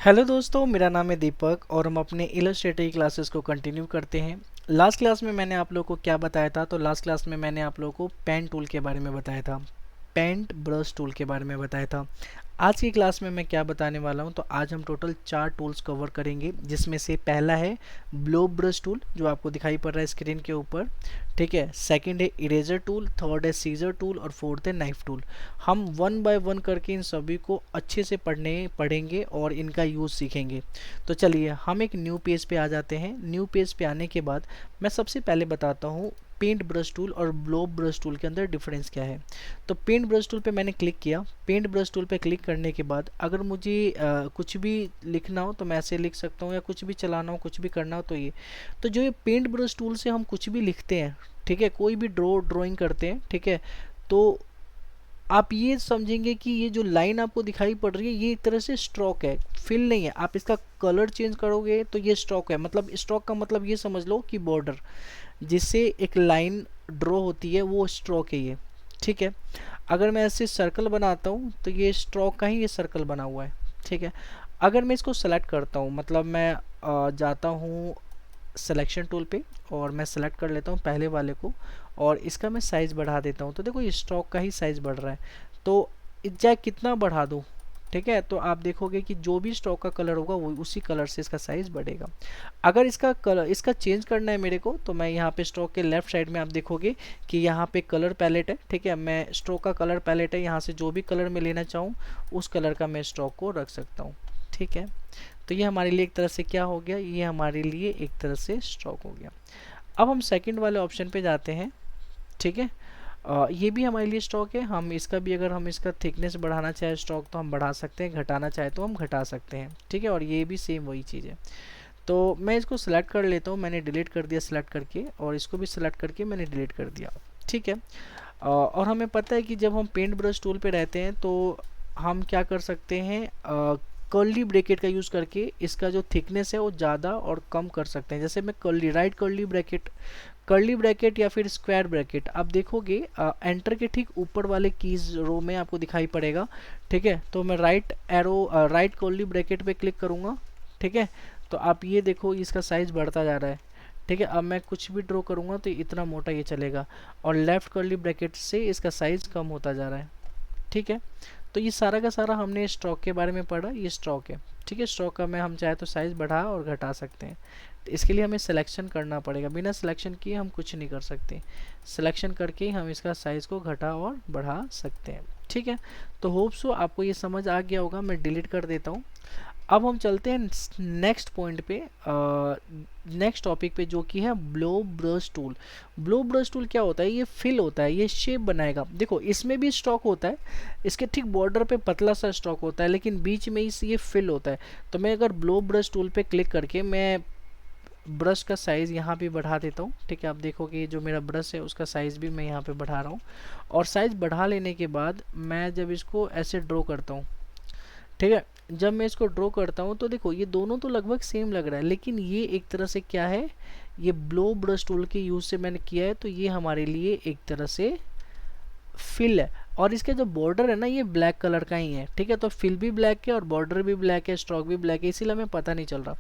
Hello दोस्तों, मेरा नाम है दीपक और हम अपने इलस्ट्रेटर की क्लासेस को कंटिन्यू करते हैं। लास्ट क्लास में मैंने आप लोगों को क्या बताया था? तो लास्ट क्लास में मैंने आप लोगों को पेन टूल के बारे में बताया था, पेंट ब्रश टूल के बारे में बताया था। आज की क्लास में मैं क्या बताने वाला हूं, तो आज हम टोटल 4 टूल्स कवर करेंगे, जिसमें से पहला है ब्लो ब्रश टूल जो आपको दिखाई पड़ रहा है स्क्रीन के ऊपर। ठीक है, सेकंड है इरेजर टूल, थर्ड है सीजर टूल और फोर्थ है नाइफ टूल। हम वन बाय वन करके इन सभी को अच्छे से पढ़ेंगे और इनका यूज़ सीखेंगे। तो चलिए हम एक न्यू पेज पे आ जाते हैं। न्यू पेज पे आने के बाद मैं सबसे पहले बताता हूँ पेंट ब्रश टूल और ब्लो ब्रश टूल के अंदर डिफरेंस क्या है। तो पेंट ब्रश टूल पे मैंने क्लिक किया। पेंट ब्रश टूल पे क्लिक करने के बाद अगर मुझे कुछ भी लिखना हो तो मैं ऐसे लिख सकता हूँ, या कुछ भी चलाना हो, कुछ भी करना हो तो ये। तो जो ये पेंट ब्रश टूल से हम कुछ भी लिखते हैं, ठीक है, कोई भी ड्राइंग करते हैं, ठीक है, तो आप ये समझेंगे कि ये जो लाइन आपको दिखाई पड़ रही है ये एक तरह से स्ट्रोक है, फिल नहीं है। आप इसका कलर चेंज करोगे तो ये स्ट्रोक है। मतलब स्ट्रोक का मतलब ये समझ लो कि बॉर्डर जिससे एक लाइन ड्रॉ होती है वो स्ट्रोक है ये। ठीक है, अगर मैं ऐसे सर्कल बनाता हूँ तो ये स्ट्रोक का ही ये सर्कल बना हुआ है। ठीक है, अगर मैं इसको सेलेक्ट करता हूँ, मतलब मैं जाता हूँ सिलेक्शन टूल पे और मैं सेलेक्ट कर लेता हूँ पहले वाले को और इसका मैं साइज़ बढ़ा देता हूँ, तो देखो ये स्टॉक का ही साइज़ बढ़ रहा है। तो चाहे कितना बढ़ा दूँ, ठीक है, तो आप देखोगे कि जो भी स्टॉक का कलर होगा वो उसी कलर से इसका साइज़ बढ़ेगा। अगर इसका कलर इसका चेंज करना है मेरे को, तो मैं यहाँ पे स्टॉक के लेफ्ट साइड में आप देखोगे कि यहाँ पे कलर पैलेट है। ठीक है, मैं स्टॉक का कलर पैलेट है, यहाँ से जो भी कलर मैं लेना चाहूँ उस कलर का मैं स्टॉक को रख सकता हूँ। ठीक है, तो ये हमारे लिए एक तरह से क्या हो गया, ये हमारे लिए एक तरह से स्ट्रोक हो गया। अब हम सेकंड वाले ऑप्शन पे जाते हैं। ठीक है, ये भी हमारे लिए स्टॉक है। हम इसका भी, अगर हम इसका थिकनेस बढ़ाना चाहे स्टॉक तो हम बढ़ा सकते हैं, घटाना चाहे तो हम घटा सकते हैं। ठीक है, और ये भी सेम वही चीज़ है। तो मैं इसको सिलेक्ट कर लेता हूँ, मैंने डिलीट कर दिया सिलेक्ट करके, और इसको भी सिलेक्ट करके मैंने डिलीट कर दिया। ठीक है, और हमें पता है कि जब हम पेंट ब्रश टूल पे रहते हैं तो हम क्या कर सकते हैं, कर्ली ब्रैकेट का यूज़ करके इसका जो थिकनेस है वो ज़्यादा और कम कर सकते हैं। जैसे मैं कर्ली ब्रैकेट या फिर स्क्वायर ब्रैकेट, आप देखोगे एंटर के ठीक ऊपर वाले कीज रो में आपको दिखाई पड़ेगा। ठीक है, तो मैं राइट कर्ली ब्रैकेट पे क्लिक करूँगा। ठीक है, तो आप ये देखो इसका साइज़ बढ़ता जा रहा है। ठीक है, अब मैं कुछ भी ड्रॉ करूँगा तो इतना मोटा ये चलेगा, और लेफ्ट कर्ली ब्रैकेट से इसका साइज़ कम होता जा रहा है। ठीक है, तो ये सारा का सारा हमने स्ट्रोक के बारे में पढ़ा, ये स्ट्रोक है। ठीक है, स्ट्रोक का मैं हम चाहे तो साइज़ बढ़ा और घटा सकते हैं। तो इसके लिए हमें सिलेक्शन करना पड़ेगा, बिना सिलेक्शन किए हम कुछ नहीं कर सकते। सिलेक्शन करके ही हम इसका साइज़ को घटा और बढ़ा सकते हैं। ठीक है, तो होप सो आपको ये समझ आ गया होगा। मैं डिलीट कर देता हूँ। अब हम चलते हैं नेक्स्ट पॉइंट पे, नेक्स्ट टॉपिक पे, जो कि है blow brush tool. Blow brush tool क्या होता है? ये फिल होता है, ये शेप बनाएगा। देखो इसमें भी स्ट्रोक होता है, इसके ठीक बॉर्डर पे पतला सा स्ट्रोक होता है, लेकिन बीच में इस ये फिल होता है। तो मैं अगर ब्लो ब्रश टूल पे क्लिक करके मैं ब्रश का साइज़ यहाँ पे बढ़ा देता हूँ। ठीक है, आप देखोगे जो मेरा ब्रश है उसका साइज़ भी मैं यहाँ पे बढ़ा रहा हूँ, और साइज़ बढ़ा लेने के बाद मैं जब इसको ऐसे ड्रॉ करता हूँ, ठीक है, जब मैं इसको ड्रॉ करता हूँ तो देखो ये दोनों तो लगभग सेम लग रहा है, लेकिन ये एक तरह से क्या है, ये ब्लो ब्रश टूल के यूज़ से मैंने किया है, तो ये हमारे लिए एक तरह से फिल है। और इसका जो बॉर्डर है ना ये ब्लैक कलर का ही है। ठीक है, तो फिल भी ब्लैक है और बॉर्डर भी ब्लैक है, स्ट्रोक भी ब्लैक है, इसीलिए हमें पता नहीं चल रहा।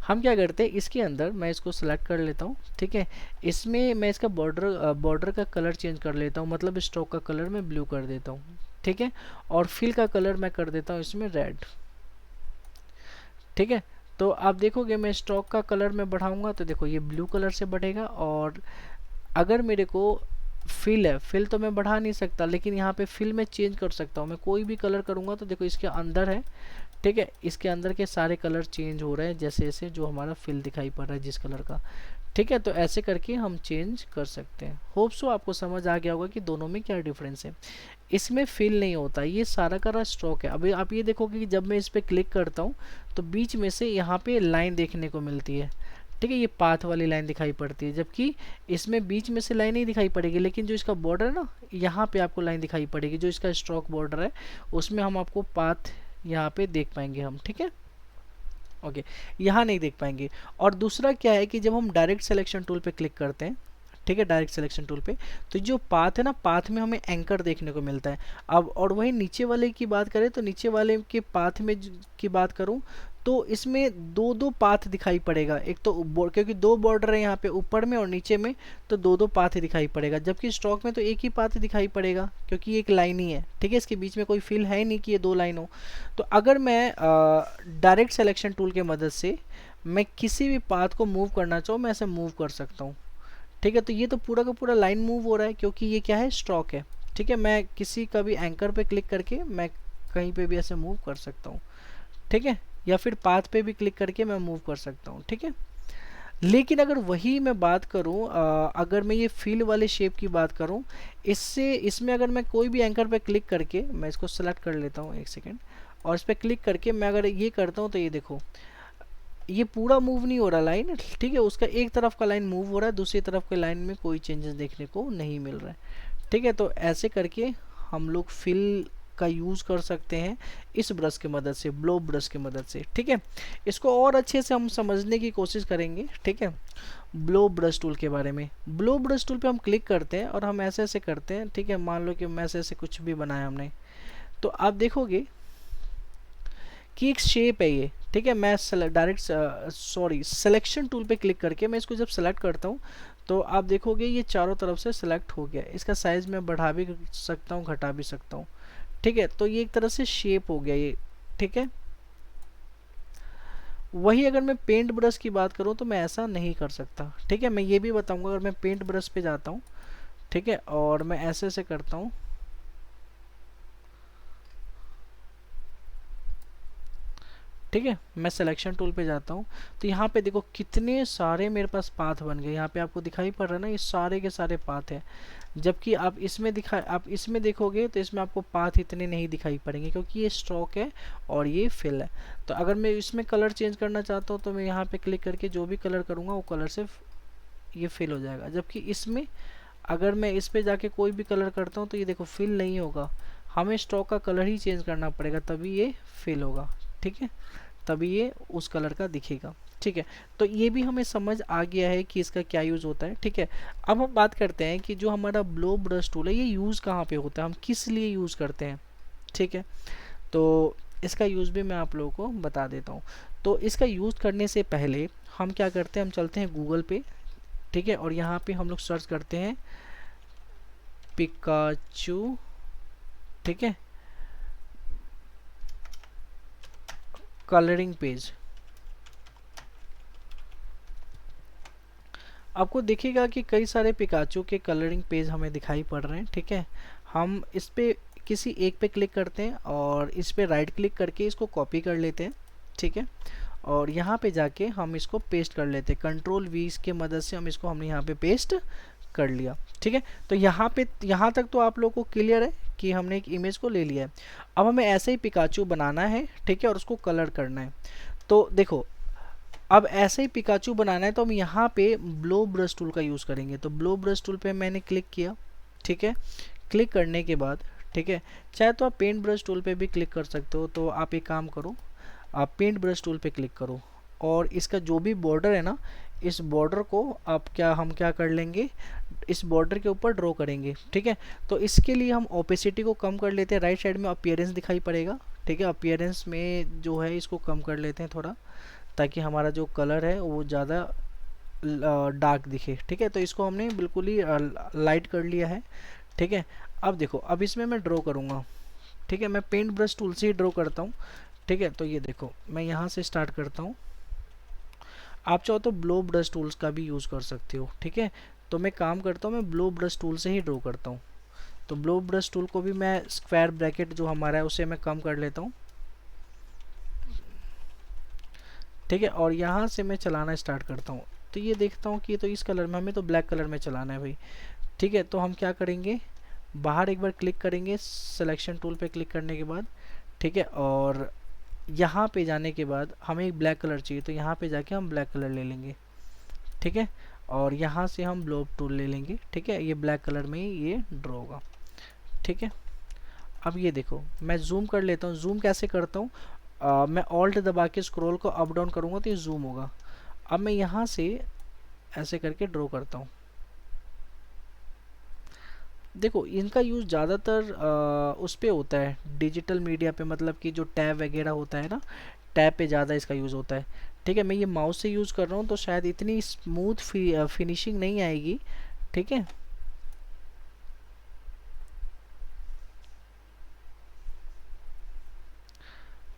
हम क्या करते हैं, इसके अंदर मैं इसको सेलेक्ट कर लेता हूँ। ठीक है, इसमें मैं इसका बॉर्डर का कलर चेंज कर लेता हूँ, मतलब स्ट्रोक का कलर मैं ब्लू कर देता हूँ। ठीक है, और फिल का कलर मैं कर देता हूँ इसमें रेड। ठीक है, तो आप देखोगे मैं स्ट्रोक का कलर में बढ़ाऊंगा तो देखो ये ब्लू कलर से बढ़ेगा। और अगर मेरे को फिल है, फिल तो मैं बढ़ा नहीं सकता, लेकिन यहाँ पे फिल में चेंज कर सकता हूँ। मैं कोई भी कलर करूँगा तो देखो इसके अंदर है। ठीक है, इसके अंदर के सारे कलर चेंज हो रहे हैं जैसे जैसे जो हमारा फिल दिखाई पड़ रहा है जिस कलर का। ठीक है, तो ऐसे करके हम चेंज कर सकते हैं। होप सो आपको समझ आ गया होगा कि दोनों में क्या डिफरेंस है। इसमें फिल नहीं होता, ये सारा का सारा स्ट्रोक है। अभी आप ये देखोगे कि जब मैं इस पर क्लिक करता हूँ तो बीच में से यहाँ पे लाइन देखने को मिलती है। ठीक है, ये पाथ वाली लाइन दिखाई पड़ती है, जबकि इसमें बीच में से लाइन नहीं दिखाई पड़ेगी, लेकिन जो इसका बॉर्डर है ना यहाँ पे आपको लाइन दिखाई पड़ेगी। जो इसका स्ट्रोक बॉर्डर है उसमें हम आपको पाथ यहाँ पे देख पाएंगे हम। ठीक है, ओके, यहाँ नहीं देख पाएंगे। और दूसरा क्या है कि जब हम डायरेक्ट सिलेक्शन टूल पे क्लिक करते हैं, ठीक है, डायरेक्ट सिलेक्शन टूल पे। तो जो पाथ है ना, पाथ में हमें एंकर देखने को मिलता है। अब और वही नीचे वाले की बात करें तो नीचे वाले के पाथ में की बात करूं तो इसमें दो दो पाथ दिखाई पड़ेगा। एक तो क्योंकि दो बॉर्डर है यहाँ पे ऊपर में और नीचे में, तो दो दो पाथ दिखाई पड़ेगा। जबकि स्टॉक में तो एक ही पाथ दिखाई पड़ेगा क्योंकि एक लाइन ही है, ठीक है, इसके बीच में कोई फिल है ही नहीं कि ये दो लाइन हो। तो अगर मैं डायरेक्ट सिलेक्शन टूल के मदद से मैं किसी भी पाथ को मूव करना चाहूँ, मैं ऐसे मूव कर सकता हूँ। ठीक है, तो ये तो पूरा का पूरा लाइन मूव हो रहा है क्योंकि ये क्या है, स्टॉक है। ठीक है, मैं किसी का भी एंकर पे क्लिक करके मैं कहीं पे भी ऐसे मूव कर सकता हूँ। ठीक है, या फिर पाथ पे भी क्लिक करके मैं मूव कर सकता हूँ। ठीक है, लेकिन अगर वही मैं बात करूं, अगर मैं ये फील वाले शेप की बात करूं, इससे इसमें अगर मैं कोई भी एंकर पे क्लिक करके, मैं इसको सेलेक्ट कर लेता हूं एक सेकेंड, और इस पर क्लिक करके मैं अगर ये करता हूं तो ये देखो ये पूरा मूव नहीं हो रहा लाइन। ठीक है, उसका एक तरफ का लाइन मूव हो रहा है, दूसरी तरफ के लाइन में कोई चेंजेस देखने को नहीं मिल रहा है। ठीक है, तो ऐसे करके हम लोग फिल का यूज़ कर सकते हैं इस ब्रश की मदद से, ब्लो ब्रश की मदद से। ठीक है, इसको और अच्छे से हम समझने की कोशिश करेंगे। ठीक है, ब्लो ब्रश टूल के बारे में। ब्लो ब्रश टूल पे हम क्लिक करते हैं और हम ऐसे ऐसे करते हैं। ठीक है, मान लो कि मैं ऐसे ऐसे कुछ भी बनाया हमने, तो आप देखोगे कि एक शेप है ये। ठीक है, मैं डायरेक्ट सिलेक्शन टूल पे क्लिक करके मैं इसको जब सेलेक्ट करता हूँ तो आप देखोगे ये चारों तरफ से सेलेक्ट हो गया। इसका साइज मैं बढ़ा भी सकता हूँ, घटा भी सकता हूँ। ठीक है, तो ये एक तरह से शेप हो गया ये। ठीक है, वही अगर मैं पेंट ब्रश की बात करूँ तो मैं ऐसा नहीं कर सकता। ठीक है, मैं ये भी बताऊंगा। अगर मैं पेंट ब्रश पे जाता हूँ, ठीक है, और मैं ऐसे ऐसे करता हूँ, ठीक है, मैं सिलेक्शन टूल पे जाता हूँ तो यहाँ पे देखो कितने सारे मेरे पास पाथ बन गए। यहाँ पे आपको दिखाई पड़ रहा है ना, ये सारे के सारे पाथ हैं। जबकि आप इसमें देखोगे तो इसमें आपको पाथ इतने नहीं दिखाई पड़ेंगे क्योंकि ये स्ट्रोक है और ये फिल है। तो अगर मैं इसमें कलर चेंज करना चाहता हूँ तो मैं यहाँ पे क्लिक करके जो भी कलर करूँगा वो कलर से ये फिल हो जाएगा। जबकि इसमें अगर मैं इस पे जाके कोई भी कलर करता हूँ तो ये देखो फिल नहीं होगा, हमें स्ट्रोक का कलर ही चेंज करना पड़ेगा तभी ये फिल होगा। ठीक है, तभी ये उस कलर का दिखेगा। ठीक है, तो ये भी हमें समझ आ गया है कि इसका क्या यूज़ होता है। ठीक है, अब हम बात करते हैं कि जो हमारा ब्लो ब्रश टूल है ये यूज़ कहाँ पे होता है, हम किस लिए यूज़ करते हैं। ठीक है, तो इसका यूज़ भी मैं आप लोगों को बता देता हूँ। तो इसका यूज़ करने से पहले हम क्या करते हैं, हम चलते हैं गूगल पे। ठीक है, और यहाँ पे हम लोग सर्च करते हैं पिकाचू। ठीक है, कलरिंग पेज। आपको दिखेगा कि कई सारे पिकाचू के कलरिंग पेज हमें दिखाई पड़ रहे हैं। ठीक है, हम इस पे किसी एक पे क्लिक करते हैं और इस पे राइट क्लिक करके इसको कॉपी कर लेते हैं। ठीक है, और यहाँ पे जाके हम इसको पेस्ट कर लेते हैं। कंट्रोल वी की मदद से हमने यहाँ पे पेस्ट कर लिया। ठीक है, तो यहाँ तक तो आप लोगों को क्लियर है कि हमने एक इमेज को ले लिया है। अब हमें ऐसे ही पिकाचू बनाना है। ठीक है, और उसको कलर करना है। तो देखो, अब ऐसे ही पिकाचू बनाना है तो हम यहाँ पे ब्लो ब्रश टूल का यूज़ करेंगे। तो ब्लो ब्रश टूल पे मैंने क्लिक किया। ठीक है, क्लिक करने के बाद, ठीक है, चाहे तो आप पेंट ब्रश टूल पे भी क्लिक कर सकते हो। तो आप एक काम करो, आप पेंट ब्रश टूल पे क्लिक करो और इसका जो भी बॉर्डर है ना, इस बॉर्डर को हम क्या कर लेंगे, इस बॉर्डर के ऊपर ड्रॉ करेंगे। ठीक है, तो इसके लिए हम ओपेसिटी को कम कर लेते हैं। राइट साइड में अपीयरेंस दिखाई पड़ेगा। ठीक है, अपीयरेंस में जो है इसको कम कर लेते हैं थोड़ा, ताकि हमारा जो कलर है वो ज़्यादा डार्क दिखे। ठीक है, तो इसको हमने बिल्कुल ही लाइट कर लिया है। ठीक है, अब देखो, अब इसमें मैं ड्रॉ करूँगा। ठीक है, मैं पेंट ब्रश टूल से ही ड्रॉ करता हूँ। ठीक है, तो ये देखो मैं यहाँ से स्टार्ट करता हूँ। आप चाहो तो ब्लो ब्रश टूल्स का भी यूज़ कर सकते हो। ठीक है, तो मैं काम करता हूँ, मैं ब्लो ब्रश टूल से ही ड्रॉ करता हूँ। तो ब्लो ब्रश टूल को भी मैं स्क्वायर ब्रैकेट जो हमारा है उसे मैं कम कर लेता हूँ। ठीक है, और यहाँ से मैं चलाना स्टार्ट करता हूँ। तो ये देखता हूँ कि तो इस कलर में, हमें तो ब्लैक कलर में चलाना है भाई। ठीक है, तो हम क्या करेंगे, बाहर एक बार क्लिक करेंगे सिलेक्शन टूल पे क्लिक करने के बाद। ठीक है, और यहाँ पे जाने के बाद हमें एक ब्लैक कलर चाहिए तो यहाँ पे जाके हम ब्लैक कलर ले लेंगे। ठीक है, और यहाँ से हम ब्लो टूल ले लेंगे। ठीक है, ये ब्लैक कलर में ही ये ड्रॉ होगा। ठीक है, अब ये देखो मैं जूम कर लेता हूँ। जूम कैसे करता हूँ, मैं ऑल्ट दबा के स्क्रॉल को अप डाउन करूँगा तो ये जूम होगा। अब मैं यहाँ से ऐसे करके ड्रॉ करता हूँ। देखो इनका यूज़ ज़्यादातर उस पे होता है डिजिटल मीडिया पे, मतलब कि जो टैब वगैरह होता है ना, टैब पे ज़्यादा इसका यूज़ होता है। ठीक है, मैं ये माउस से यूज़ कर रहा हूँ तो शायद इतनी स्मूथ फिनिशिंग नहीं आएगी। ठीक है,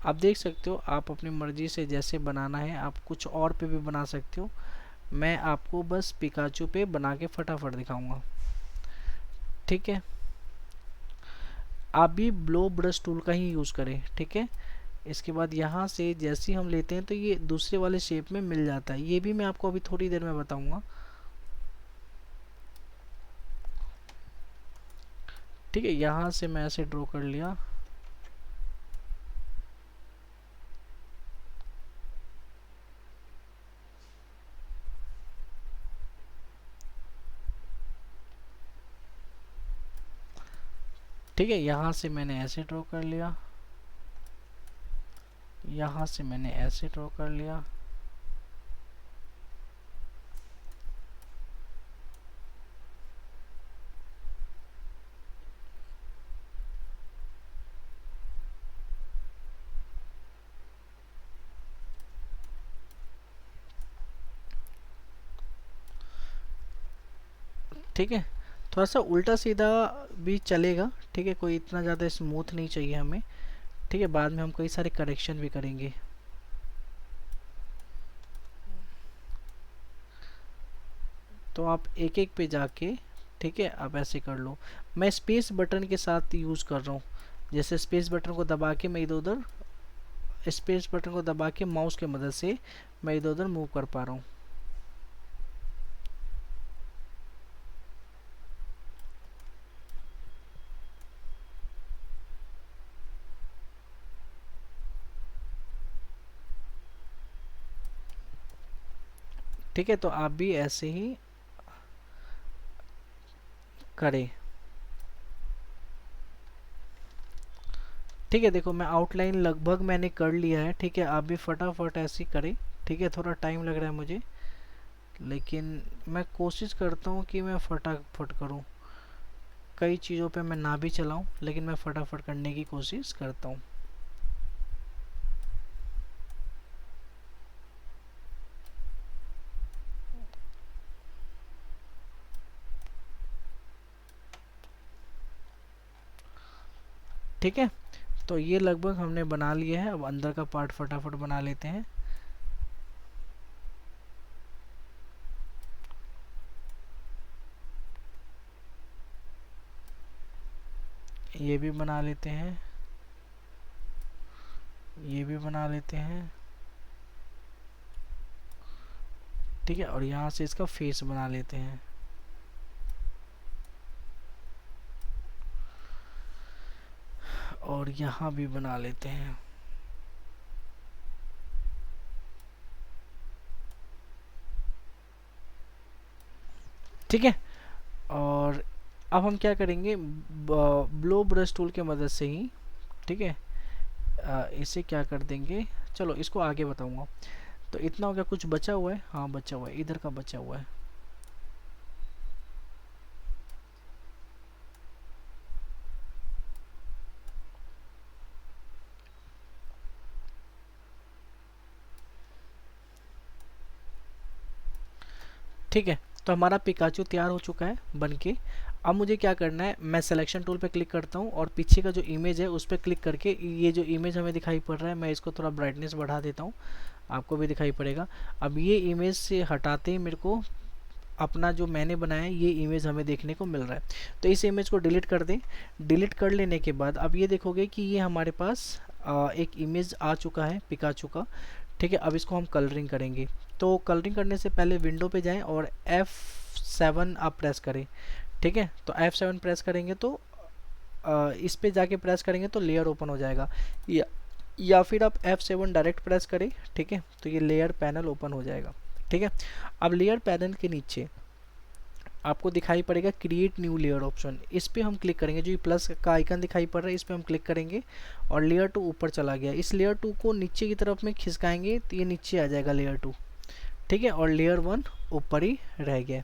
आप देख सकते हो, आप अपनी मर्ज़ी से जैसे बनाना है आप कुछ और पे भी बना सकते हो। मैं आपको बस पिकाचू पे बना के फटाफट दिखाऊंगा। ठीक है, आप भी ब्लो ब्रश टूल का ही यूज़ करें। ठीक है, इसके बाद यहाँ से जैसे ही हम लेते हैं तो ये दूसरे वाले शेप में मिल जाता है, ये भी मैं आपको अभी थोड़ी देर में बताऊंगा। ठीक है, यहाँ से मैं ऐसे ड्रॉ कर लिया। ठीक है, यहाँ से मैंने ऐसे ड्रॉ कर लिया, यहाँ से मैंने ऐसे ड्रॉ कर लिया। ठीक है, थोड़ा सा उल्टा सीधा भी चलेगा। ठीक है, कोई इतना ज़्यादा स्मूथ नहीं चाहिए हमें। ठीक है, बाद में हम कई सारे करेक्शन भी करेंगे। तो आप एक एक पे जाके, ठीक है, आप ऐसे कर लो। मैं स्पेस बटन के साथ यूज़ कर रहा हूँ। जैसे स्पेस बटन को दबा के मैं इधर उधर, स्पेस बटन को दबा के माउस की मदद से मैं इधर उधर मूव कर पा रहा हूँ। ठीक है, तो आप भी ऐसे ही करें। ठीक है, देखो मैं आउटलाइन लगभग मैंने कर लिया है। ठीक है, आप भी फटाफट ऐसे ही करें। ठीक है, थोड़ा टाइम लग रहा है मुझे, लेकिन मैं कोशिश करता हूँ कि मैं फटाफट करूँ। कई चीज़ों पे मैं ना भी चलाऊँ, लेकिन मैं फटाफट करने की कोशिश करता हूँ। ठीक है, तो ये लगभग हमने बना लिया है। अब अंदर का पार्ट फटाफट बना लेते हैं। ये भी बना लेते हैं, ये भी बना लेते हैं। ठीक है, और यहाँ से इसका फेस बना लेते हैं। और यहाँ भी बना लेते हैं। ठीक है, और अब हम क्या करेंगे, ब्लो ब्रश टूल की मदद से ही, ठीक है, इसे क्या कर देंगे, चलो इसको आगे बताऊंगा। तो इतना हो गया, कुछ बचा हुआ है, हाँ बचा हुआ है, इधर का बचा हुआ है। ठीक है, तो हमारा पिकाचू तैयार हो चुका है बन के। अब मुझे क्या करना है, मैं सिलेक्शन टूल पे क्लिक करता हूँ और पीछे का जो इमेज है उस पर क्लिक करके ये जो इमेज हमें दिखाई पड़ रहा है, मैं इसको थोड़ा ब्राइटनेस बढ़ा देता हूँ, आपको भी दिखाई पड़ेगा। अब ये इमेज से हटाते ही मेरे को अपना जो मैंने बनाया है ये इमेज हमें देखने को मिल रहा है। तो इस इमेज को डिलीट कर दें। डिलीट कर लेने के बाद अब ये देखोगे कि ये हमारे पास एक इमेज आ चुका है पिकाचू का। ठीक है, अब इसको हम कलरिंग करेंगे। तो कलरिंग करने से पहले विंडो पे जाएं और F7 आप प्रेस करें। ठीक है, तो F7 प्रेस करेंगे तो इस पे जाके प्रेस करेंगे तो लेयर ओपन हो जाएगा, या फिर आप F7 डायरेक्ट प्रेस करें। ठीक है, तो ये लेयर पैनल ओपन हो जाएगा। ठीक है, अब लेयर पैनल के नीचे आपको दिखाई पड़ेगा क्रिएट न्यू लेयर ऑप्शन, इस पे हम क्लिक करेंगे। जो ये प्लस का आइकन दिखाई पड़ रहा है इस पे हम क्लिक करेंगे और लेयर 2 ऊपर चला गया। इस लेयर 2 को नीचे की तरफ में खिसकाएंगे तो ये नीचे आ जाएगा लेयर 2। ठीक है, और लेयर 1 ऊपर ही रह गया।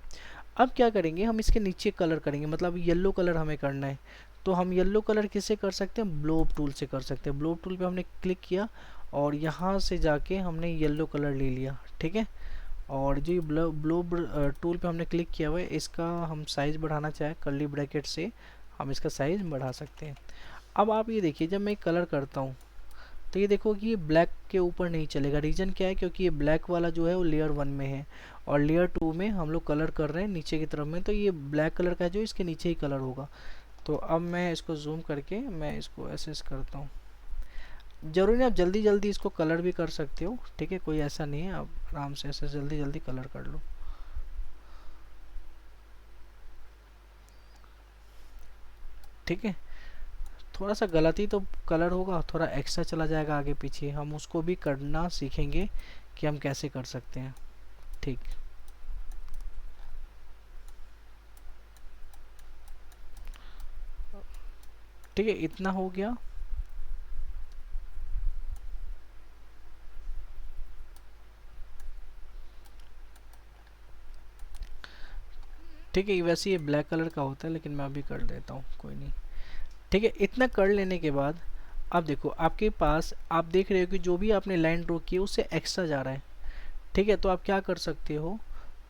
अब क्या करेंगे, हम इसके नीचे कलर करेंगे, मतलब येलो कलर हमें करना है। तो हम येलो कलर किससे कर सकते हैं, ब्लोब टूल से कर सकते हैं। ब्लोब टूल पे हमने क्लिक किया और यहाँ से जाके हमने येलो कलर ले लिया, ठीक है। और जो ये ब्लोब टूल पे हमने क्लिक किया हुआ है, इसका हम साइज़ बढ़ाना चाहे कर्ली ब्रैकेट से हम इसका साइज़ बढ़ा सकते हैं। अब आप ये देखिए, जब मैं कलर करता हूँ तो ये देखो कि ये ब्लैक के ऊपर नहीं चलेगा। रीज़न क्या है, क्योंकि ये ब्लैक वाला जो है वो लेयर 1 में है और लेयर 2 में हम लोग कलर कर रहे हैं नीचे की तरफ में, तो ये ब्लैक कलर का जो इसके नीचे ही कलर होगा। तो अब मैं इसको जूम करके मैं इसको एसेस करता हूँ। जरूरी नहीं आप जल्दी जल्दी इसको कलर भी कर सकते हो, ठीक है, कोई ऐसा नहीं है, आप आराम से ऐसे जल्दी जल्दी कलर कर लो, ठीक है। थोड़ा सा गलती तो कलर होगा, थोड़ा एक्स्ट्रा चला जाएगा आगे पीछे, हम उसको भी करना सीखेंगे कि हम कैसे कर सकते हैं, ठीक। ठीक है, इतना हो गया। ठीक है, वैसे ये ब्लैक कलर का होता है, लेकिन मैं अभी कर देता हूँ, कोई नहीं। ठीक है, इतना कर लेने के बाद अब देखो आपके पास, आप देख रहे हो कि जो भी आपने लाइन ड्रॉ की है उससे एक्स्ट्रा जा रहा है, ठीक है। तो आप क्या कर सकते हो,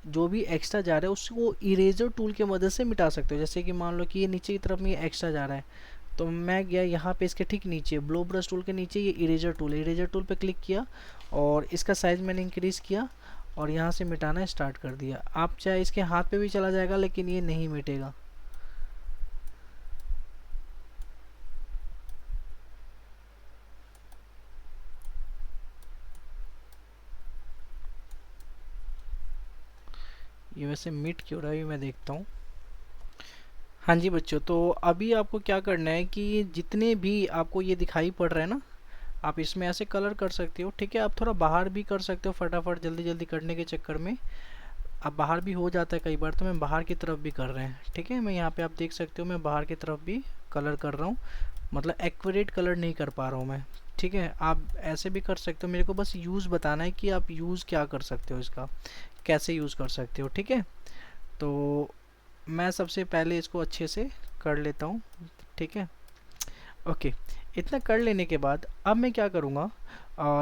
जो भी एक्स्ट्रा जा रहा है उसको इरेजर टूल की मदद से मिटा सकते हो। जैसे कि मान लो कि ये नीचे की तरफ में ये एक्स्ट्रा जा रहा है, तो मैं गया यहाँ पे इसके ठीक नीचे ब्लो ब्रश टूल के नीचे ये इरेजर टूल है, इरेजर टूल पे क्लिक किया और इसका साइज़ मैंने इंक्रीज़ किया और यहाँ से मिटाना स्टार्ट कर दिया। आप चाहे इसके हाथ पे भी चला जाएगा लेकिन ये नहीं मिटेगा। ये वैसे मिट क्यों रहा है, ये मैं देखता हूँ। हाँ जी बच्चों, तो अभी आपको क्या करना है कि जितने भी आपको ये दिखाई पड़ रहे हैं ना, आप इसमें ऐसे कलर कर सकते हो, ठीक है। आप थोड़ा बाहर भी कर सकते हो, फटाफट जल्दी जल्दी करने के चक्कर में अब बाहर भी हो जाता है कई बार, तो मैं बाहर की तरफ भी कर रहे हैं, ठीक है। मैं यहाँ पे आप देख सकते हो मैं बाहर की तरफ भी कलर कर रहा हूँ, मतलब एक्यूरेट कलर नहीं कर पा रहा हूँ मैं, ठीक है। आप ऐसे भी कर सकते हो, मेरे को बस यूज़ बताना है कि आप यूज़ क्या कर सकते हो, इसका कैसे यूज़ कर सकते हो, ठीक है। तो मैं सबसे पहले इसको अच्छे से कर लेता हूँ, ठीक है। ओके, इतना कर लेने के बाद अब मैं क्या करूँगा,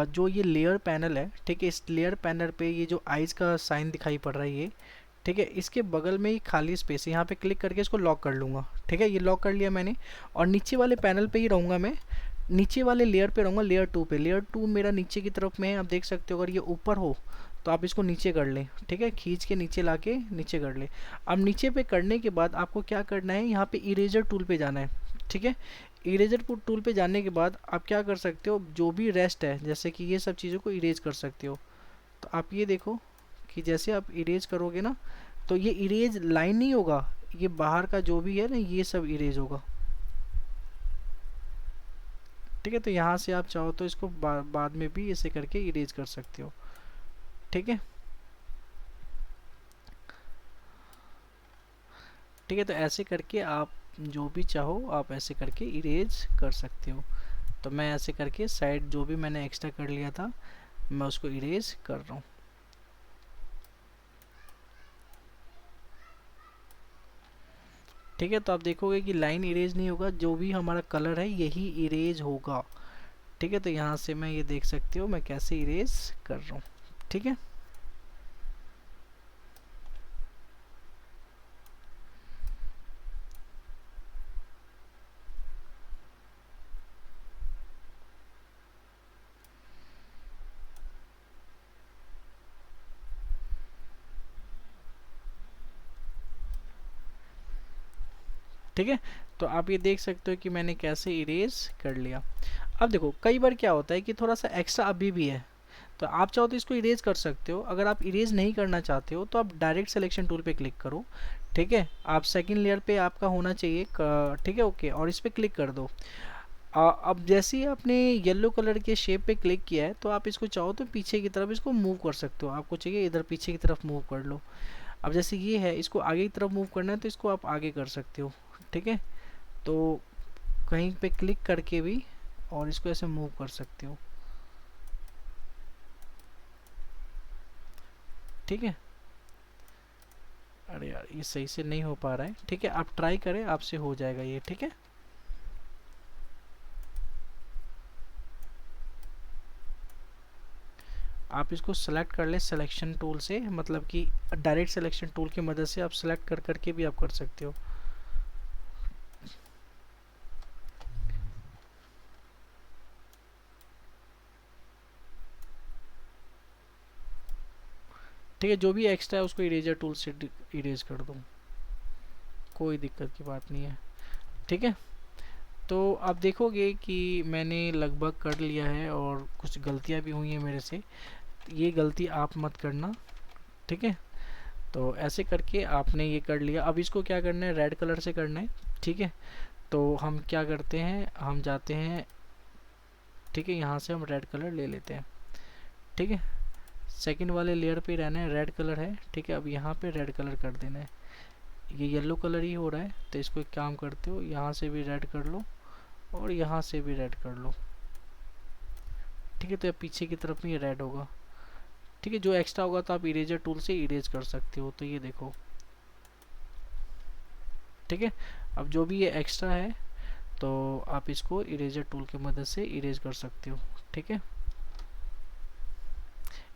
जो ये लेयर पैनल है, ठीक है, इस लेयर पैनल पे ये जो आइज़ का साइन दिखाई पड़ रहा है ये, ठीक है, इसके बगल में ही खाली स्पेस है, यहाँ पे क्लिक करके इसको लॉक कर लूँगा, ठीक है। ये लॉक कर लिया मैंने और नीचे वाले पैनल पे ही रहूँगा मैं, नीचे वाले लेयर पे रहूँगा, लेयर 2 पे। लेयर 2 मेरा नीचे की तरफ में है, आप देख सकते हो। अगर ये ऊपर हो तो आप इसको नीचे कर लें, ठीक है, खींच के नीचे लाके नीचे कर लें। अब नीचे पे करने के बाद आपको क्या करना है, यहाँ पे इरेजर टूल पे जाना है, ठीक है। इरेजर टूल पे जाने के बाद आप क्या कर सकते हो, जो भी रेस्ट है जैसे कि ये सब चीज़ों को इरेज कर सकते हो। तो आप ये देखो कि जैसे आप इरेज करोगे ना, तो ये इरेज लाइन नहीं होगा, ये बाहर का जो भी है ना ये सब इरेज होगा, ठीक है। तो यहाँ से आप चाहो तो इसको बाद में भी ऐसे करके इरेज कर सकते हो, ठीक है। ठीक है, तो ऐसे करके आप जो भी चाहो आप ऐसे करके इरेज कर सकते हो। तो मैं ऐसे करके साइड जो भी मैंने एक्स्ट्रा कर लिया था मैं उसको इरेज कर रहा हूँ, ठीक है। तो आप देखोगे कि लाइन इरेज नहीं होगा, जो भी हमारा कलर है यही इरेज होगा, ठीक है। तो यहाँ से मैं ये देख सकते हो मैं कैसे इरेज कर रहा हूँ, ठीक है। ठीक है, तो आप ये देख सकते हो कि मैंने कैसे इरेज कर लिया। अब देखो कई बार क्या होता है कि थोड़ा सा एक्स्ट्रा अभी भी है, तो आप चाहो तो इसको इरेज कर सकते हो। अगर आप इरेज नहीं करना चाहते हो तो आप डायरेक्ट सिलेक्शन टूल पे क्लिक करो, ठीक है। आप सेकंड लेयर पे आपका होना चाहिए, ठीक है, ओके, और इस पे क्लिक कर दो। अब जैसे ही आपने येलो कलर के शेप पे क्लिक किया है तो आप इसको चाहो तो पीछे की तरफ इसको मूव कर सकते हो, आपको चाहिए इधर पीछे की तरफ मूव कर लो। अब जैसे ये है इसको आगे की तरफ मूव करना है तो इसको आप आगे कर सकते हो, ठीक है। तो कहीं पे क्लिक करके भी और इसको ऐसे मूव कर सकते हो, ठीक है। अरे यार ये सही से नहीं हो पा रहा है। ठीक है, आप ट्राई करें, आपसे हो जाएगा ये। ठीक है, आप इसको सेलेक्ट कर ले सिलेक्शन टूल से, मतलब कि डायरेक्ट सिलेक्शन टूल की मदद से आप सेलेक्ट कर करके भी आप कर सकते हो। ठीक है, जो भी एक्स्ट्रा है उसको इरेजर टूल से इरेज कर दूँ, कोई दिक्कत की बात नहीं है। ठीक है, तो आप देखोगे कि मैंने लगभग कर लिया है और कुछ गलतियां भी हुई हैं मेरे से, ये गलती आप मत करना। ठीक है, तो ऐसे करके आपने ये कर लिया। अब इसको क्या करना है, रेड कलर से करना है। ठीक है, तो हम क्या करते हैं, हम जाते हैं, ठीक है, यहाँ से हम रेड कलर ले लेते हैं। ठीक है, सेकंड वाले लेयर पे रहना है, रेड कलर है। ठीक है, अब यहाँ पे रेड कलर कर देना है। ये येलो कलर ही हो रहा है, तो इसको एक काम करते हो, यहाँ से भी रेड कर लो और यहाँ से भी रेड कर लो। ठीक है, तो पीछे की तरफ में ये रेड होगा। ठीक है, जो एक्स्ट्रा होगा तो आप इरेजर टूल से इरेज कर सकते हो। तो ये देखो, ठीक है, अब जो भी ये एक्स्ट्रा है तो आप इसको इरेजर टूल की मदद से इरेज कर सकते हो। ठीक है,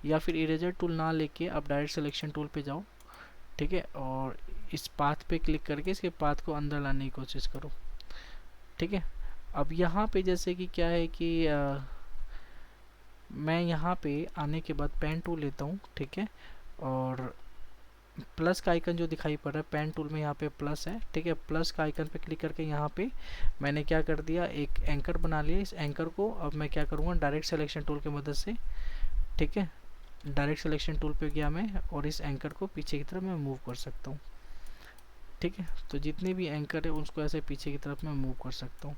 या फिर इरेजर टूल ना लेके आप डायरेक्ट सिलेक्शन टूल पे जाओ। ठीक है, और इस पाथ पे क्लिक करके इसके पाथ को अंदर लाने की कोशिश करो। ठीक है, अब यहाँ पे जैसे कि क्या है कि मैं यहाँ पे आने के बाद पेन टूल लेता हूँ। ठीक है, और प्लस का आइकन जो दिखाई पड़ रहा है पेन टूल में, यहाँ पे प्लस है। ठीक है, प्लस का आइकन पे क्लिक करके यहाँ पे मैंने क्या कर दिया, एक एंकर बना लिया। इस एंकर को अब मैं क्या करूँगा, डायरेक्ट सिलेक्शन टूल की मदद से, ठीक है, डायरेक्ट सिलेक्शन टूल पे गया मैं और इस एंकर को पीछे की तरफ मैं मूव कर सकता हूँ। ठीक है, तो जितने भी एंकर है उसको ऐसे पीछे की तरफ मैं मूव कर सकता हूँ।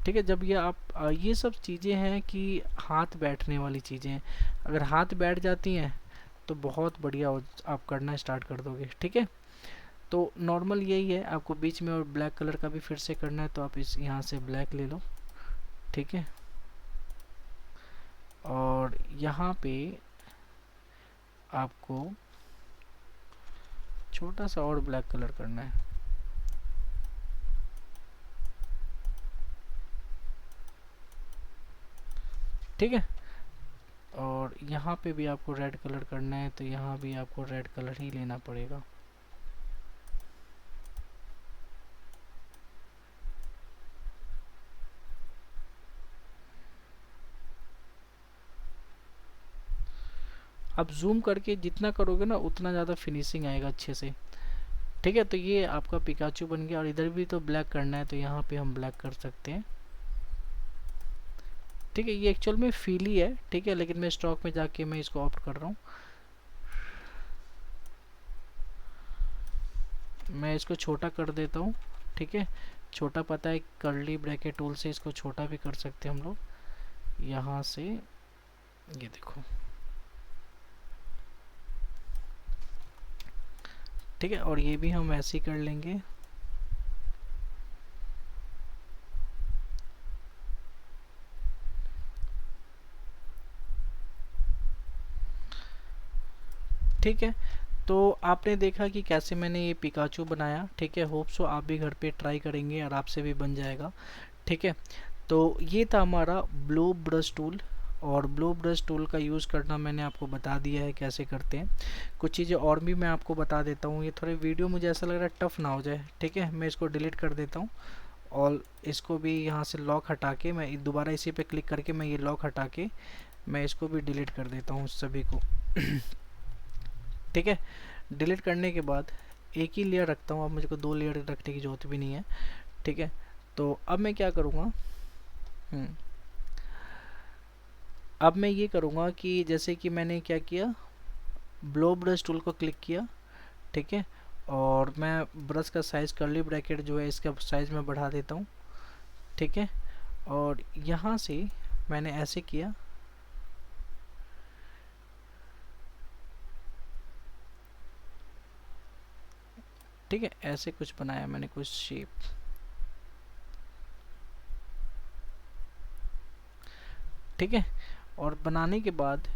ठीक है, जब ये आप ये सब चीज़ें हैं कि हाथ बैठने वाली चीज़ें हैं, अगर हाथ बैठ जाती हैं तो बहुत बढ़िया आप करना स्टार्ट कर दोगे। ठीक है, तो नॉर्मल यही है, आपको बीच में और ब्लैक कलर का भी फिर से करना है, तो आप इस यहाँ से ब्लैक ले लो। ठीक है, और यहाँ पे आपको छोटा सा और ब्लैक कलर करना है। ठीक है, और यहाँ पे भी आपको रेड कलर करना है, तो यहाँ भी आपको रेड कलर ही लेना पड़ेगा। आप जूम करके जितना करोगे ना उतना ज़्यादा फिनिशिंग आएगा अच्छे से। ठीक है, तो ये आपका पिकाचू बन गया, और इधर भी तो ब्लैक करना है तो यहाँ पे हम ब्लैक कर सकते हैं। ठीक है, ये एक्चुअल में फील ही है। ठीक है, लेकिन मैं स्टॉक में जाके मैं इसको ऑप्ट कर रहा हूँ। मैं इसको छोटा कर देता हूँ। ठीक है, छोटा पता है कर्ली ब्रैकेट टूल से इसको छोटा भी कर सकते हैं हम लोग। यहाँ से ये देखो, ठीक है, और ये भी हम ऐसे ही कर लेंगे। ठीक है, तो आपने देखा कि कैसे मैंने ये पिकाचू बनाया। ठीक है, होप सो आप भी घर पे ट्राई करेंगे और आपसे भी बन जाएगा। ठीक है, तो ये था हमारा ब्लो ब्रश टूल, और ब्लो ब्रश टूल का यूज़ करना मैंने आपको बता दिया है कैसे करते हैं। कुछ चीज़ें और भी मैं आपको बता देता हूँ। ये थोड़े वीडियो मुझे ऐसा लग रहा है टफ़ ना हो जाए। ठीक है, मैं इसको डिलीट कर देता हूँ, और इसको भी यहाँ से लॉक हटा के मैं दोबारा इसी पे क्लिक करके मैं ये लॉक हटा के मैं इसको भी डिलीट कर देता हूँ सभी को। ठीक है, डिलीट करने के बाद एक ही लेयर रखता हूँ, अब मुझे को 2 लेयर रखने की ज़रूरत भी नहीं है। ठीक है, तो अब मैं क्या करूँगा, अब मैं ये करूँगा कि जैसे कि मैंने क्या किया, ब्लो ब्रश टूल को क्लिक किया। ठीक है, और मैं ब्रश का साइज़ कर्ली ब्रैकेट जो है इसका साइज़ मैं बढ़ा देता हूँ। ठीक है, और यहाँ से मैंने ऐसे किया। ठीक है, ऐसे कुछ बनाया मैंने, कुछ शेप। ठीक है, और बनाने के बाद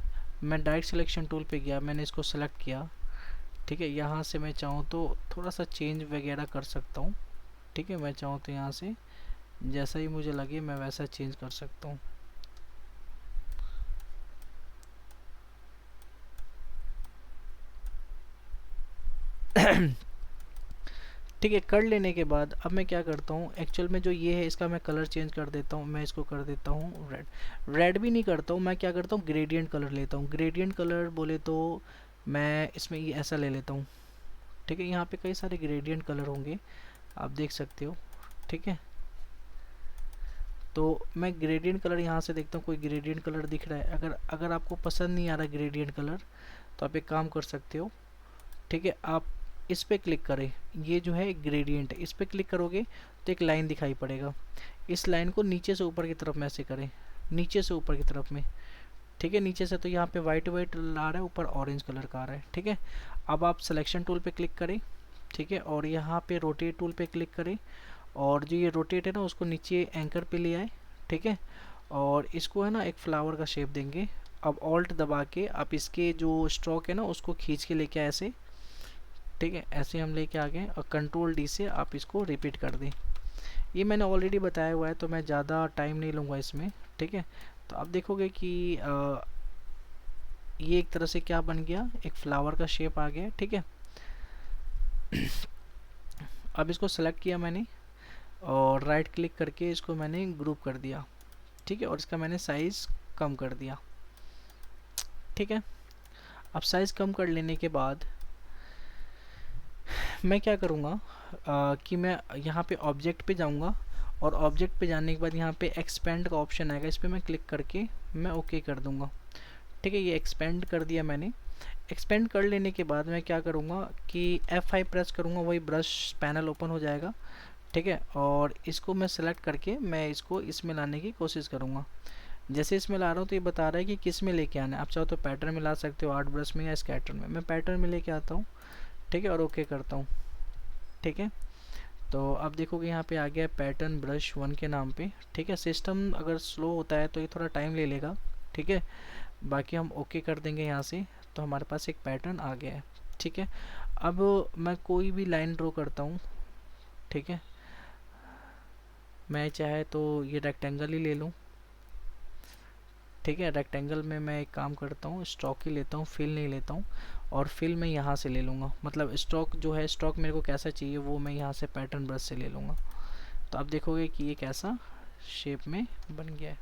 मैं डायरेक्ट सिलेक्शन टूल पे गया, मैंने इसको सेलेक्ट किया। ठीक है, यहाँ से मैं चाहूँ तो थोड़ा सा चेंज वगैरह कर सकता हूँ। ठीक है, मैं चाहूँ तो यहाँ से जैसा ही मुझे लगे मैं वैसा चेंज कर सकता हूँ। ठीक है, कर लेने के बाद अब मैं क्या करता हूँ, एक्चुअल में जो ये है इसका मैं कलर चेंज कर देता हूँ। मैं इसको कर देता हूँ रेड। रेड भी नहीं करता हूँ, मैं क्या करता हूँ, ग्रेडियंट कलर लेता हूँ। ग्रेडियंट कलर बोले तो मैं इसमें ये ऐसा ले लेता हूँ। ठीक है, यहाँ पे कई सारे ग्रेडियंट कलर होंगे, आप देख सकते हो। ठीक है, तो मैं ग्रेडियंट कलर यहाँ से देखता हूँ कोई ग्रेडियंट कलर दिख रहा है। अगर अगर आपको पसंद नहीं आ रहा ग्रेडियंट कलर, तो आप एक काम कर सकते हो। ठीक है, आप इस पे क्लिक करें, ये जो है ग्रेडियंट है, इस पे क्लिक करोगे तो एक लाइन दिखाई पड़ेगा। इस लाइन को नीचे से ऊपर की तरफ में ऐसे करें, नीचे से ऊपर की तरफ में। ठीक है, नीचे से तो यहाँ पे वाइट वाइट आ रहा है, ऊपर ऑरेंज कलर का आ रहा है। ठीक है, अब आप सिलेक्शन टूल पे क्लिक करें। ठीक है, और यहाँ पे रोटेट टूल पे क्लिक करें, और जो ये रोटेट है ना उसको नीचे एंकर पे ले आए। ठीक है, और इसको है ना एक फ्लावर का शेप देंगे। अब ऑल्ट दबा के आप इसके जो स्ट्रोक है ना उसको खींच के लेके आए ऐसे। ठीक है, ऐसे हम लेके आ गए, और कंट्रोल डी से आप इसको रिपीट कर दें। ये मैंने ऑलरेडी बताया हुआ है तो मैं ज़्यादा टाइम नहीं लूँगा इसमें। ठीक है, तो आप देखोगे कि ये एक तरह से क्या बन गया, एक फ्लावर का शेप आ गया। ठीक है, अब इसको सेलेक्ट किया मैंने, और राइट क्लिक करके इसको मैंने ग्रुप कर दिया। ठीक है, और इसका मैंने साइज़ कम कर दिया। ठीक है, अब साइज़ कम कर लेने के बाद मैं क्या करूँगा, कि मैं यहाँ पे ऑब्जेक्ट पे जाऊँगा, और ऑब्जेक्ट पे जाने के बाद यहाँ पे एक्सपेंड का ऑप्शन आएगा, इस पर मैं क्लिक करके मैं ओके कर दूँगा। ठीक है, ये एक्सपेंड कर दिया मैंने। एक्सपेंड कर लेने के बाद मैं क्या करूँगा कि F5 प्रेस करूँगा, वही ब्रश पैनल ओपन हो जाएगा। ठीक है, और इसको मैं सेलेक्ट करके मैं इसको इसमें लाने की कोशिश करूँगा। जैसे इसमें ला रहा हूँ तो ये बता रहा है कि किस में लेके आना है। आप चाहो तो पैटर्न में ला सकते हो, आर्ट ब्रश में या स्कैटर में। मैं पैटर्न में लेके आता हूँ। ठीक है, और ओके करता हूँ। ठीक है, तो अब देखोगे यहाँ पे आ गया पैटर्न ब्रश 1 के नाम पे। ठीक है, सिस्टम अगर स्लो होता है तो ये थोड़ा टाइम ले लेगा। ठीक है, बाकी हम ओके कर देंगे यहाँ से, तो हमारे पास एक पैटर्न आ गया है। ठीक है, अब मैं कोई भी लाइन ड्रॉ करता हूँ। ठीक है, मैं चाहे तो ये रेक्टेंगल ही ले लूँ। ठीक है, रेक्टेंगल में मैं एक काम करता हूँ, स्ट्रोक ही लेता हूँ, फिल नहीं लेता हूँ। और फिल मैं यहाँ से ले लूँगा, मतलब स्ट्रोक जो है, स्ट्रोक मेरे को कैसा चाहिए वो मैं यहाँ से पैटर्न ब्रश से ले लूँगा। तो आप देखोगे कि ये कैसा शेप में बन गया है।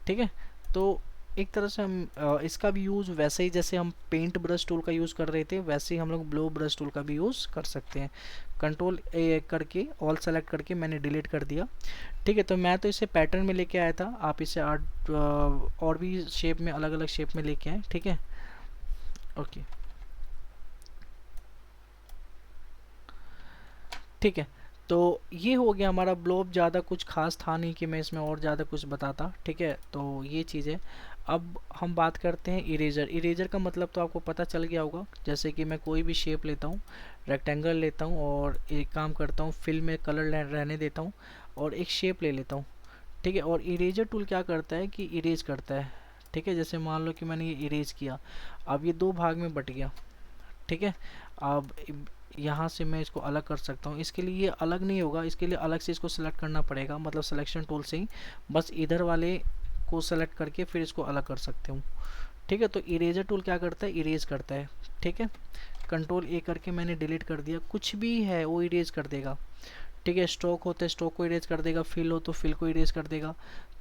ठीक है, तो एक तरह से हम इसका भी यूज़ वैसे ही जैसे हम पेंट ब्रश टूल का यूज़ कर रहे थे, वैसे ही हम लोग ब्लो ब्रश टूल का भी यूज़ कर सकते हैं। कंट्रोल ए करके ऑल सेलेक्ट करके मैंने डिलीट कर दिया। ठीक है, तो मैं तो इसे पैटर्न में लेके आया था, आप इसे आर्ट और भी शेप में, अलग अलग शेप में लेके आए। ठीक है, ओके। ठीक है, तो ये हो गया हमारा ब्लॉब। ज़्यादा कुछ खास था नहीं कि मैं इसमें और ज़्यादा कुछ बताता। ठीक है, तो ये चीज़ है। अब हम बात करते हैं इरेजर। इरेजर का मतलब तो आपको पता चल गया होगा। जैसे कि मैं कोई भी शेप लेता हूँ, रेक्टेंगल लेता हूँ, और एक काम करता हूँ, फिल में कलर रहने देता हूँ, और एक शेप ले लेता हूँ। ठीक है, और इरेजर टूल क्या करता है कि इरेज करता है। ठीक है, जैसे मान लो कि मैंने ये इरेज किया, अब ये दो भाग में बट गया। ठीक है, अब यहाँ से मैं इसको अलग कर सकता हूँ। इसके लिए ये अलग नहीं होगा, इसके लिए अलग से इसको सेलेक्ट करना पड़ेगा, मतलब सिलेक्शन टूल से ही बस इधर वाले को सेलेक्ट करके फिर इसको अलग कर सकते हूँ। ठीक है, तो इरेजर टूल क्या करता है, इरेज करता है। ठीक है, कंट्रोल ए करके मैंने डिलीट कर दिया, कुछ भी है वो इरेज कर देगा। ठीक है, स्ट्रोक होता है, स्ट्रोक को इरेज कर देगा, फिल हो तो फिल को इरेज कर देगा।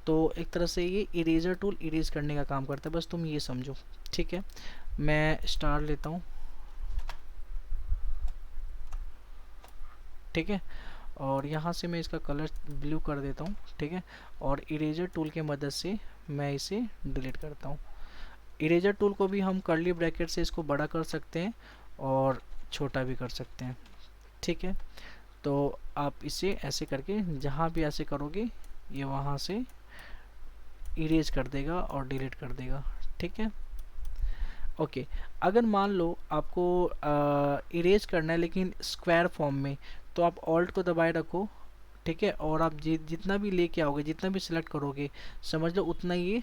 तो एक तरह से ये इरेजर टूल इरेज करने का काम करता है, बस तुम ये समझो। ठीक है, मैं स्टार लेता हूँ। ठीक है, और यहाँ से मैं इसका कलर ब्लू कर देता हूँ। ठीक है, और इरेजर टूल के मदद से मैं इसे डिलीट करता हूँ। इरेजर टूल को भी हम कर्ली ब्रैकेट से इसको बड़ा कर सकते हैं और छोटा भी कर सकते हैं। ठीक है, तो आप इसे ऐसे करके जहाँ भी ऐसे करोगे ये वहाँ से इरेज कर देगा और डिलीट कर देगा। ठीक है, ओके। अगर मान लो आपको इरेज करना है लेकिन स्क्वायर फॉर्म में, तो आप ऑल्ट को दबाए रखो। ठीक है, और आप जितना भी लेके आओगे, जितना भी सिलेक्ट करोगे, समझ लो उतना ये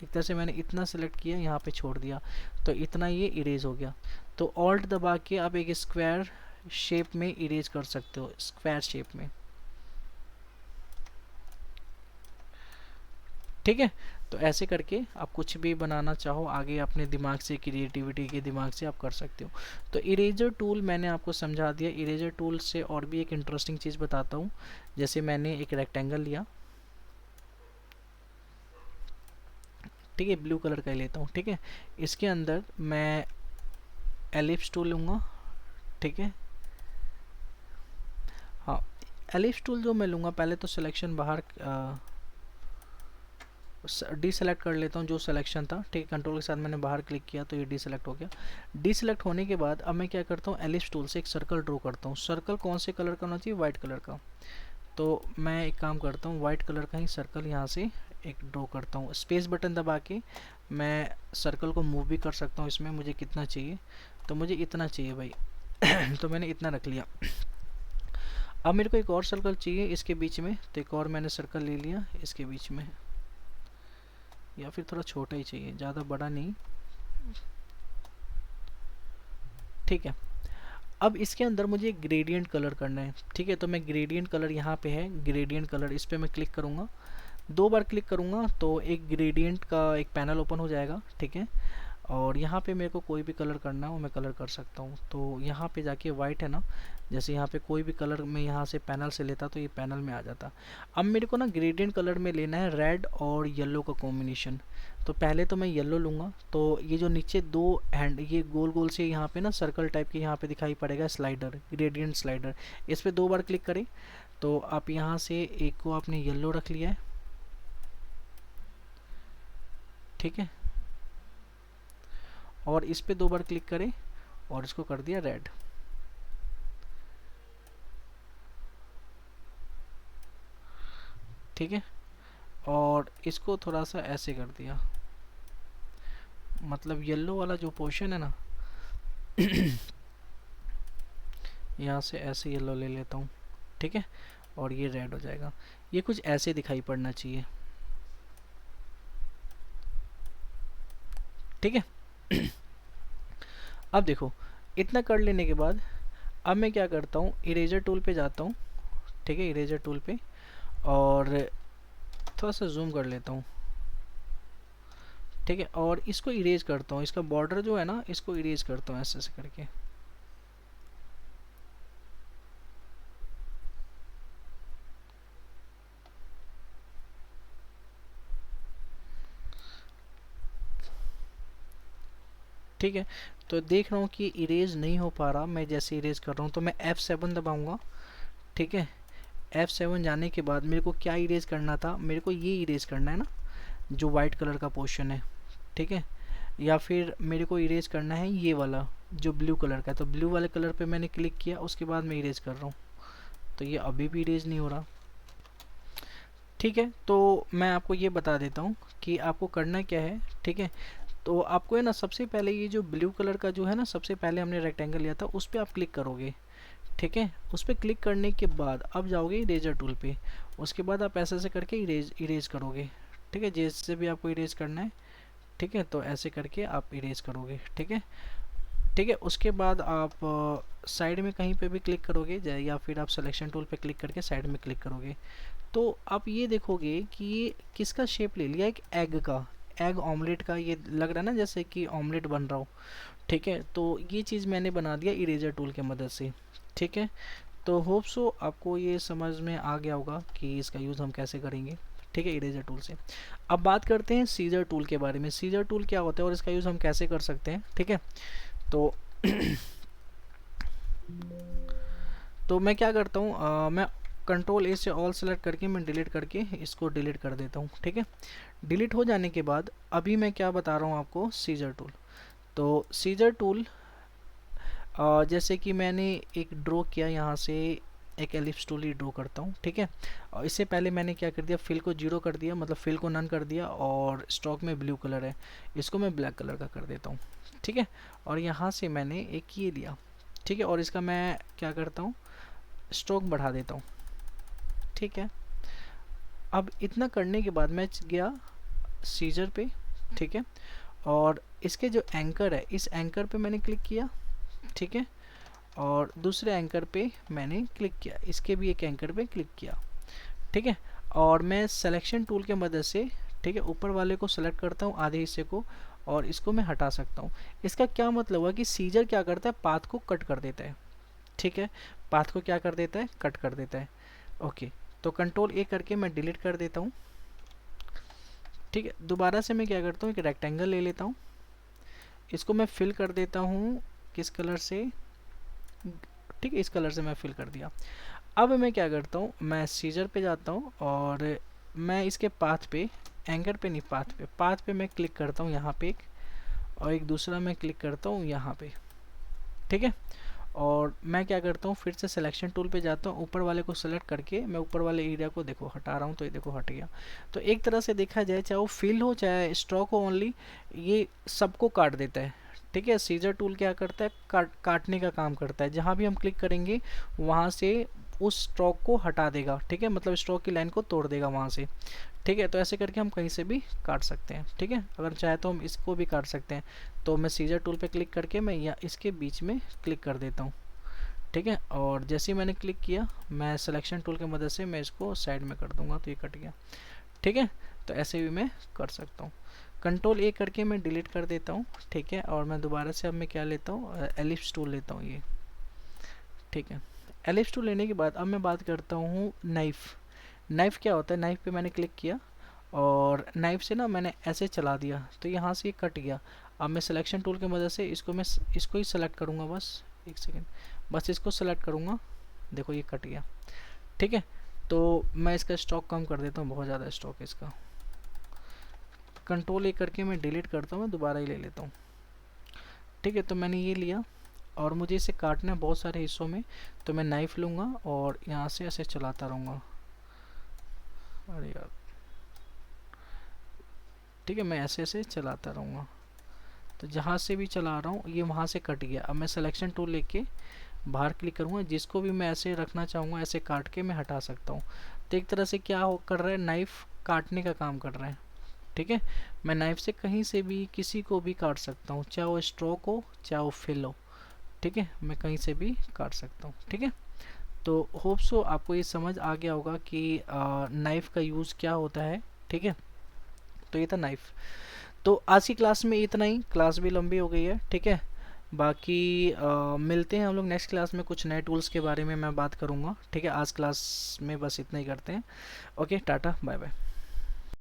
एक तरह से मैंने इतना सेलेक्ट किया, यहाँ पे छोड़ दिया, तो इतना ये इरेज हो गया। तो ऑल्ट दबा के आप एक स्क्वायर शेप में इरेज कर सकते हो, स्क्वायर शेप में। ठीक है, तो ऐसे करके आप कुछ भी बनाना चाहो आगे अपने दिमाग से, क्रिएटिविटी के दिमाग से आप कर सकते हो। तो इरेजर टूल मैंने आपको समझा दिया। इरेजर टूल से और भी एक इंटरेस्टिंग चीज़ बताता हूँ। जैसे मैंने एक रेक्टेंगल लिया, ठीक है, ब्लू कलर का ही लेता हूँ, ठीक है। इसके अंदर मैं एलिप्स टूल लूँगा, ठीक है। हाँ, एलिप्स टूल जो मैं लूँगा, पहले तो सिलेक्शन बाहर डी सेलेक्ट कर लेता हूँ जो सिलेक्शन था, ठीक है। कंट्रोल के साथ मैंने बाहर क्लिक किया तो ये डी सेलेक्ट हो गया। डी सेलेक्ट होने के बाद अब मैं क्या करता हूँ, एलिप्स टूल से एक सर्कल ड्रॉ करता हूँ। सर्कल कौन से कलर का होना चाहिए, वाइट कलर का। तो मैं एक काम करता हूँ, वाइट कलर का ही सर्कल यहाँ से एक ड्रॉ करता हूँ। स्पेस बटन दबा के मैं सर्कल को मूव भी कर सकता हूँ इसमें, मुझे कितना चाहिए, तो मुझे इतना चाहिए भाई तो मैंने इतना रख लिया। अब मेरे को एक और सर्कल चाहिए इसके बीच में, तो एक और मैंने सर्कल ले लिया इसके बीच में, या फिर थोड़ा छोटा ही चाहिए, ज़्यादा बड़ा नहीं, ठीक है। अब इसके अंदर मुझे ग्रेडियंट कलर करना है, ठीक है। तो मैं ग्रेडियंट कलर, यहाँ पे है ग्रेडियंट कलर, इस पर मैं क्लिक करूँगा, 2 बार क्लिक करूँगा तो एक ग्रेडियंट का एक पैनल ओपन हो जाएगा, ठीक है। और यहाँ पे मेरे को कोई भी कलर करना है वो मैं कलर कर सकता हूँ। तो यहाँ पे जाके वाइट है ना, जैसे यहाँ पे कोई भी कलर मैं यहाँ से पैनल से लेता तो ये पैनल में आ जाता। अब मेरे को ना ग्रेडियंट कलर में लेना है रेड और येलो का कॉम्बिनेशन। तो पहले तो मैं येलो लूँगा, तो ये जो नीचे 2 हैंड, ये गोल गोल से यहाँ पे ना सर्कल टाइप के यहाँ पे दिखाई पड़ेगा स्लाइडर, ग्रेडियंट स्लाइडर, इस पर 2 बार क्लिक करें तो आप यहाँ से एक को आपने येलो रख लिया है, ठीक है। और इस पे 2 बार क्लिक करें और इसको कर दिया रेड, ठीक है। और इसको थोड़ा सा ऐसे कर दिया, मतलब येलो वाला जो पोर्शन है ना यहाँ से ऐसे येलो ले लेता हूँ, ठीक है। और ये रेड हो जाएगा, ये कुछ ऐसे दिखाई पड़ना चाहिए, ठीक है। अब देखो, इतना कर लेने के बाद अब मैं क्या करता हूँ, इरेजर टूल पे जाता हूँ, ठीक है। इरेजर टूल पे और थोड़ा सा जूम कर लेता हूँ, ठीक है। और इसको इरेज करता हूँ, इसका बॉर्डर जो है ना इसको इरेज करता हूँ ऐसे ऐसे करके, ठीक है। तो देख रहा हूँ कि इरेज नहीं हो पा रहा, मैं जैसे इरेज कर रहा हूँ तो मैं F7 दबाऊंगा, ठीक है। F7 जाने के बाद मेरे को क्या इरेज करना था, मेरे को ये इरेज करना है ना जो वाइट कलर का पोर्शन है, ठीक है। या फिर मेरे को इरेज करना है ये वाला जो ब्लू कलर का है, तो ब्लू वाले कलर पे मैंने क्लिक किया, उसके बाद मैं इरेज कर रहा हूँ, तो ये अभी भी इरेज नहीं हो रहा, ठीक है। तो मैं आपको ये बता देता हूँ कि आपको करना क्या है, ठीक है। तो आपको है ना सबसे पहले ये जो ब्लू कलर का जो है ना, सबसे पहले हमने रेक्टेंगल लिया था उस पर आप क्लिक करोगे, ठीक है। उस पर क्लिक करने के बाद अब जाओगे इरेजर टूल पे, उसके बाद आप ऐसे ऐसे करके इरेज करोगे, ठीक है। जैसे भी आपको इरेज करना है, ठीक है, तो ऐसे करके आप इरेज करोगे, ठीक है, ठीक है। उसके बाद आप साइड में कहीं पे भी क्लिक करोगे, या फिर आप सिलेक्शन टूल पे क्लिक करके साइड में क्लिक करोगे, तो आप ये देखोगे कि ये किसका शेप ले लिया, एक एग का, एग ऑमलेट का ये लग रहा है ना, जैसे कि ऑमलेट बन रहा हो, ठीक है। तो ये चीज़ मैंने बना दिया इरेजर टूल की मदद से, ठीक है। तो होप सो आपको ये समझ में आ गया होगा कि इसका यूज़ हम कैसे करेंगे, ठीक है, इरेजर टूल से। अब बात करते हैं सीजर टूल के बारे में। सीजर टूल क्या होता है और इसका यूज़ हम कैसे कर सकते हैं, ठीक है। तो तो मैं क्या करता हूँ, मैं कंट्रोल ए से ऑल सेलेक्ट करके मैं डिलीट करके इसको डिलीट कर देता हूँ, ठीक है। डिलीट हो जाने के बाद अभी मैं क्या बता रहा हूँ आपको, सीजर टूल। तो सीजर टूल जैसे कि मैंने एक ड्रॉ किया, यहाँ से एक एलिप्स टूल ही ड्रॉ करता हूँ, ठीक है। और इससे पहले मैंने क्या कर दिया, फिल को 0 कर दिया, मतलब फिल को नन कर दिया, और स्ट्रोक में ब्लू कलर है, इसको मैं ब्लैक कलर का कर देता हूँ, ठीक है। और यहाँ से मैंने एक ये लिया, ठीक है, और इसका मैं क्या करता हूँ, स्ट्रोक बढ़ा देता हूँ, ठीक है। अब इतना करने के बाद मैं गया सीजर पे, ठीक है। और इसके जो एंकर है, इस एंकर पे मैंने क्लिक किया, ठीक है, और दूसरे एंकर पे मैंने क्लिक किया, इसके भी एक एंकर पे क्लिक किया, ठीक है। और मैं सिलेक्शन टूल के मदद से, ठीक है, ऊपर वाले को सेलेक्ट करता हूँ, आधे हिस्से को, और इसको मैं हटा सकता हूँ। इसका क्या मतलब हुआ कि सीजर क्या करता है, पाथ को कट कर देता है, ठीक है, पाथ को क्या कर देता है, कट कर देता है। ओके, तो कंट्रोल ए करके मैं डिलीट कर देता हूँ, ठीक है। दोबारा से मैं क्या करता हूँ, एक रेक्टेंगल ले लेता हूँ, इसको मैं फिल कर देता हूँ, किस कलर से, ठीक है, इस कलर से मैं फिल कर दिया। अब मैं क्या करता हूँ, मैं सीजर पे जाता हूँ और मैं इसके पाथ पे, एंकर पे नहीं, पाथ पे मैं क्लिक करता हूँ यहाँ पे एक, और एक दूसरा मैं क्लिक करता हूँ यहाँ पे, ठीक है। और मैं क्या करता हूँ, फिर से सिलेक्शन टूल पे जाता हूँ, ऊपर वाले को सेलेक्ट करके मैं ऊपर वाले एरिया को देखो हटा रहा हूँ, तो ये देखो हट गया। तो एक तरह से देखा जाए, चाहे वो फिल हो चाहे स्ट्रोक हो, ओनली ये सबको काट देता है, ठीक है। सीजर टूल क्या करता है, काटने का काम करता है, जहाँ भी हम क्लिक करेंगे वहाँ से उस स्ट्रोक को हटा देगा, ठीक है, मतलब स्ट्रोक की लाइन को तोड़ देगा वहाँ से, ठीक है। तो ऐसे करके हम कहीं से भी काट सकते हैं, ठीक है। अगर चाहे तो हम इसको भी काट सकते हैं। तो मैं सीजर टूल पे क्लिक करके मैं या इसके बीच में क्लिक कर देता हूँ, ठीक है। और जैसे ही मैंने क्लिक किया, मैं सिलेक्शन टूल की मदद से मैं इसको साइड में कर दूंगा, तो ये कट गया, ठीक है। तो ऐसे भी मैं कर सकता हूँ। कंट्रोल ए करके मैं डिलीट कर देता हूँ, ठीक है। और मैं दोबारा से अब मैं क्या लेता हूँ, एलिप्स टूल लेता हूँ ये, ठीक है। एलिप्स टूल लेने के बाद अब मैं बात करता हूँ नाइफ। नाइफ क्या होता है, नाइफ पे मैंने क्लिक किया और नाइफ से ना मैंने ऐसे चला दिया, तो यहाँ से ये कट गया। अब मैं सिलेक्शन टूल की मदद से इसको ही सेलेक्ट करूँगा, बस एक सेकेंड, बस इसको सेलेक्ट करूँगा, देखो ये कट गया, ठीक है। तो मैं इसका स्टॉक कम कर देता हूँ, बहुत ज़्यादा स्टॉक है इसका। कंट्रोल ए करके मैं डिलीट करता हूँ, मैं दोबारा ही ले लेता हूँ, ठीक है। तो मैंने ये लिया और मुझे इसे काटना है बहुत सारे हिस्सों में, तो मैं नाइफ लूँगा और यहाँ से ऐसे चलाता रहूँगा, अरे यार, ठीक है, मैं ऐसे ऐसे चलाता रहूँगा। तो जहाँ से भी चला रहा हूँ ये वहाँ से कट गया। अब मैं सिलेक्शन टूल लेके बाहर क्लिक करूँगा, जिसको भी मैं ऐसे रखना चाहूँगा ऐसे काट के मैं हटा सकता हूँ। तो एक तरह से क्या हो कर रहा है, नाइफ काटने का काम कर रहा है, ठीक है। मैं नाइफ से कहीं से भी किसी को भी काट सकता हूँ, चाहे वो स्ट्रोक हो चाहे वो फिल हो, ठीक है, मैं कहीं से भी काट सकता हूँ, ठीक है। तो होप सो आपको ये समझ आ गया होगा कि नाइफ का यूज़ क्या होता है, ठीक है। तो ये था नाइफ। तो आज की क्लास में इतना ही, क्लास भी लंबी हो गई है, ठीक है। बाकी मिलते हैं हम लोग नेक्स्ट क्लास में, कुछ नए टूल्स के बारे में मैं बात करूँगा, ठीक है। आज क्लास में बस इतना ही करते हैं। ओके, टाटा बाय बाय।